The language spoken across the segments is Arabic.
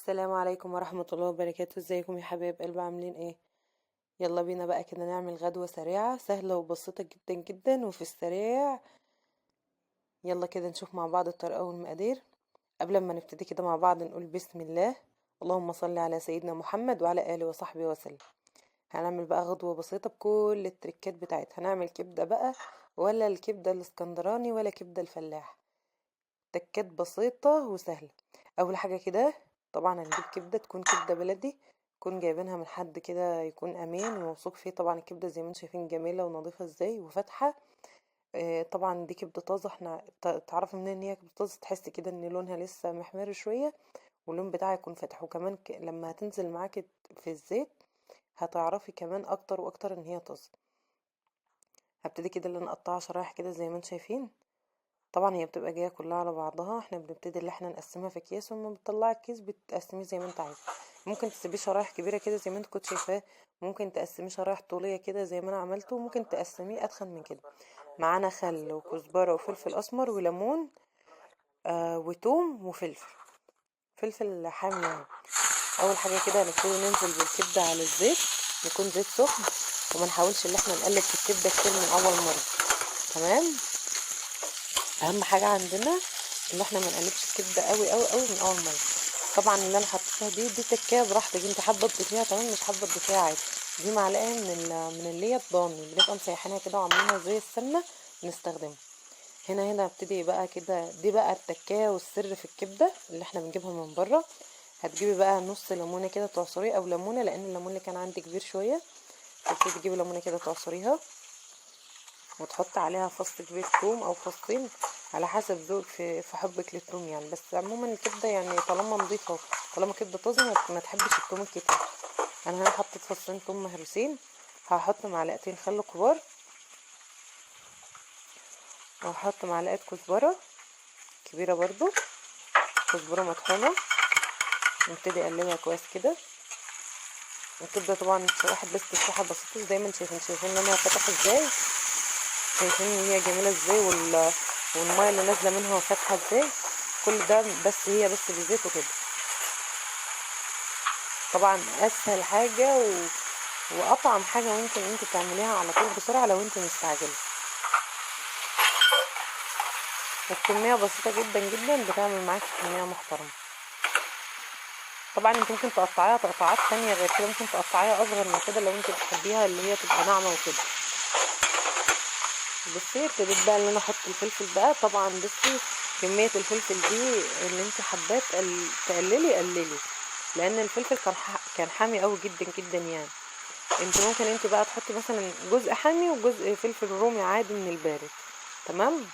السلام عليكم ورحمة الله وبركاته. ازيكم يا حبايب قلب، عاملين ايه؟ يلا بينا بقى كده نعمل غدوة سريعة سهلة وبسيطة جدا جدا وفي السريع. يلا كده نشوف مع بعض الطريقة والمقادير. قبل ما نبتدي كده مع بعض نقول بسم الله. اللهم صل على سيدنا محمد وعلى آله وصحبه وسلم. هنعمل بقى غدوة بسيطة بكل التركات بتاعتها. هنعمل كبدة بقى، ولا الكبدة الاسكندراني ولا كبدة الفلاح. تكات بسيطة وسهلة. أول حاجة كده طبعا هنجيب كبدة تكون كبدة بلدي، نكون جايبينها من حد كده يكون أمين وموثوق فيه. طبعا الكبدة زي ما انتم شايفين جميلة ونظيفة ازاي وفاتحة. طبعا دي كبدة طازة. احنا تعرفوا منين ان هي كبدة طازة؟ تحس كده ان لونها لسه محمر شوية واللون بتاعها يكون فاتح. وكمان لما هتنزل معاكي في الزيت هتعرفي كمان اكتر واكتر ان هي طازة. هبتدي كده اللي انا اقطعها شرايح كده زي ما انتم شايفين. طبعا هي بتبقى جايه كلها على بعضها. احنا بنبتدي اللي احنا نقسمها في اكياس، وما بتطلعي الكيس بتقسميه زي ما انت عايزه. ممكن تسيبيه شرايح كبيره كده زي ما انت كنت شايفاه، ممكن تقسميه شرايح طوليه كده زي ما انا عملته، وممكن تقسميه اتخن من كده. معانا خل وكزبره وفلفل اسمر وليمون، وتوم وفلفل، فلفل حامي يعني. اول حاجه كده هنبتدي ننزل بالكبده على الزيت، يكون زيت سخن، وما نحاولش ان احنا نقلب في الكبده كتير من اول مره. تمام. اهم حاجه عندنا ان احنا ما نقلبش الكبده قوي قوي قوي من اول مره. طبعا اللي انا حطيتها دي تكايه براحتك، انت حابه تضيفيها تمام، مش حابه تضيفيها عادي. دي معلقه من اللي هي الضاني، بنبقى مسيحينها كده وعاملينها زي السمنه بنستخدمها. هنا ابتدي بقى كده، دي بقى التكايه والسر في الكبده اللي احنا بنجيبها من بره. هتجيبي بقى نص ليمونه كده تعصريه، او ليمونه، لان الليمون اللي كان عندي كبير شويه. تبتدي تجيبي ليمونه كده تعصريها، وتحط عليها فص كبير ثوم او فصين على حسب ذوق في حبك للثوم يعني. بس عموما الكبده يعني طالما نضيفه، طالما كبده طازه ما تحبش الثوم الكتير. انا هنا حطيت فصين ثوم مهروسين. هحط معلقتين خل كبار، وهحط معلقه كزبره كبيره برضو، كزبره مطحونه. نبتدي اقلبها كويس كده. الكبده طبعا واحد بس تشويحه بسيطه زي ما انتم شايفين لونها فاتح ازاي، شايفين ان هي جميله ازاي، والميه اللي نازله منها فاتحه ازاي. كل ده بس هي بس بزيت وكده. طبعا اسهل حاجه واطعم حاجه ممكن انت تعمليها على طول بسرعه لو انت مستعجله. الكميه بسيطه جدا جدا بتعمل معاكي كميه محترمه. طبعا انت ممكن تقطعيها تقطعات تانية غير كده، ممكن تقطعيها اصغر من كده لو انت بتحبيها اللي هي تبقى ناعمه وكده. بصي ابتديت بقى ان انا احط الفلفل بقى. طبعا بصي كميه الفلفل دي اللي انت حباه تقللي قللي، لان الفلفل كان حامي قوي جدا جدا يعني. انت ممكن انت بقى تحطي مثلا جزء حامي وجزء فلفل رومي عادي من البارد. تمام.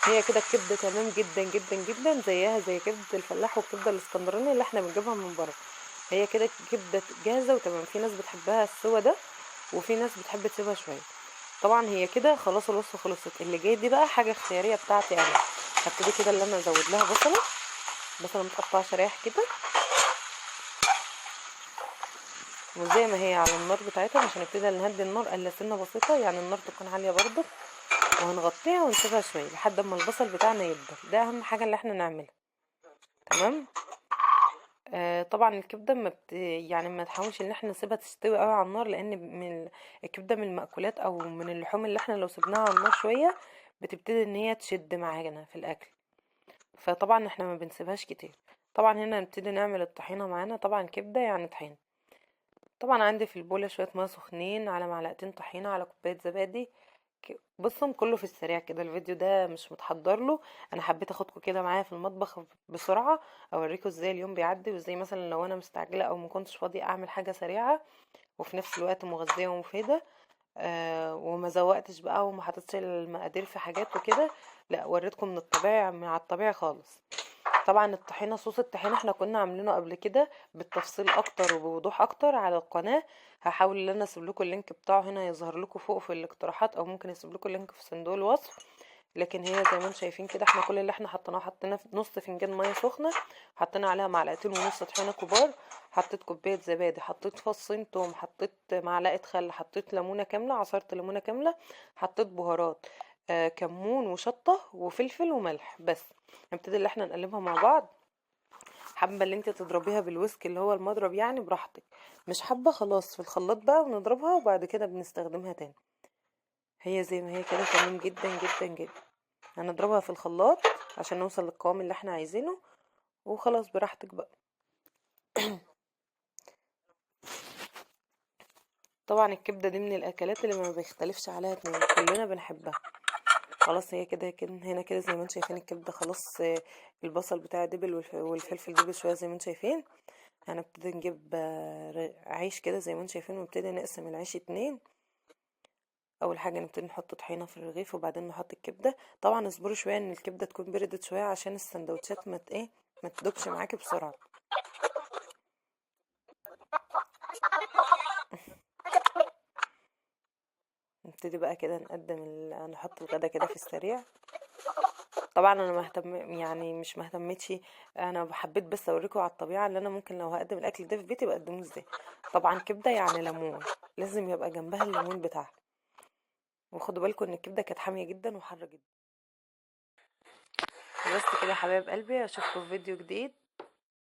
هي كده الكبده تمام جدا جدا جدا، زيها زي كبده الفلاح والكبده الاسكندراني اللي احنا بنجيبها من بره. هي كده كبده جاهزه وتمام. في ناس بتحبها السوا ده، وفي ناس بتحب تسيبها شويه. طبعا هي كده خلاص الوصفه خلصت. اللي جاي دي بقى حاجه اختياريه بتاعتي انا. هبتدي كده اللي انا ازود لها بصله متقطعه شرايح كده، وزي ما هي على النار بتاعتها. مش هنبتدي نهدي النار الا سنه بسيطه يعني، النار تكون عاليه برضه. وهنغطيها ونسيبها شويه لحد اما البصل بتاعنا يبدا. ده اهم حاجه اللي احنا نعملها. تمام. طبعا الكبده يعني ما تحاولش ان احنا نسيبها تستوي قوي على النار، لان الكبده من المأكولات او من اللحوم اللي احنا لو سيبناها على النار شويه بتبتدي ان هي تشد معانا في الاكل. فطبعا احنا ما بنسيبهاش كتير. طبعا هنا نبتدي نعمل الطحينه معانا. طبعا كبده يعني طحينه. طبعا عندي في البوله شويه ميه سخنين على معلقتين طحينه على كوبايه زبادي. بصهم كله في السريع كده، الفيديو ده مش متحضر له. انا حبيت اخدكم كده معايا في المطبخ بسرعه، اوريكم ازاي اليوم بيعدي، وازاي مثلا لو انا مستعجله او ما كنتش فاضيه اعمل حاجه سريعه وفي نفس الوقت مغذيه ومفيده. وما زوقتش بقى وما حطيتش المقادير في حاجات وكده. لا، وريتكم من الطبيعي، من على الطبيعي خالص. طبعا الطحينه، صوص الطحينه احنا كنا عاملينه قبل كده بالتفصيل اكتر وبوضوح اكتر على القناه. هحاول ان انا اسيب لكم اللينك بتاعه هنا يظهر لكم فوق في الاقتراحات، او ممكن اسيب لكم اللينك في صندوق الوصف. لكن هي زي ما انتم شايفين كده، احنا كل اللي احنا حطيناه، حطينا في نص فنجان ميه سخنه، حطينا عليها معلقتين ونص طحينه كبار، حطيت كوبايه زبادي، حطيت فصين توم، حطيت معلقه خل، حطيت ليمونه كامله، عصرت ليمونه كامله، حطيت بهارات، كمون وشطه وفلفل وملح بس. نبتدي اللي احنا نقلبها مع بعض. حابه اللي انت تضربيها بالويسك اللي هو المضرب يعني براحتك، مش حابه خلاص في الخلاط بقى ونضربها وبعد كده بنستخدمها تاني. هي زي ما هي كده تمام جدا جدا جدا. هنضربها في الخلاط عشان نوصل للقوام اللي احنا عايزينه، وخلاص براحتك بقى. طبعا الكبده دي من الاكلات اللي ما بيختلفش عليها اتنين، كلنا بنحبها. خلاص هي كده كده هنا كده زي ما انتم شايفين الكبده خلاص. البصل بتاع دبل والفلفل دبل شويه زي ما انتم شايفين. هنبتدي نجيب عيش كده زي ما انتم شايفين، ونبتدي نقسم العيش اتنين. اول حاجه نبتدي نحط طحينه في الرغيف وبعدين نحط الكبده. طبعا اصبروا شويه ان الكبده تكون بردت شويه عشان السندوتشات ما تدوبش معاكي بسرعه. نبتدي بقى كده نقدم نحط الغدا كده في السريع. طبعا انا مهتم يعني مش مهتمتش، انا حبيت بس اوريكم على الطبيعه اللي انا ممكن لو هقدم الاكل ده في بيتي بقدمه ازاي. طبعا كبده يعني ليمون، لازم يبقى جنبها الليمون بتاعها. وخدوا بالكم ان الكبده كانت حاميه جدا وحاره جدا. بس كده يا حبايب قلبي، اشوفكم في فيديو جديد.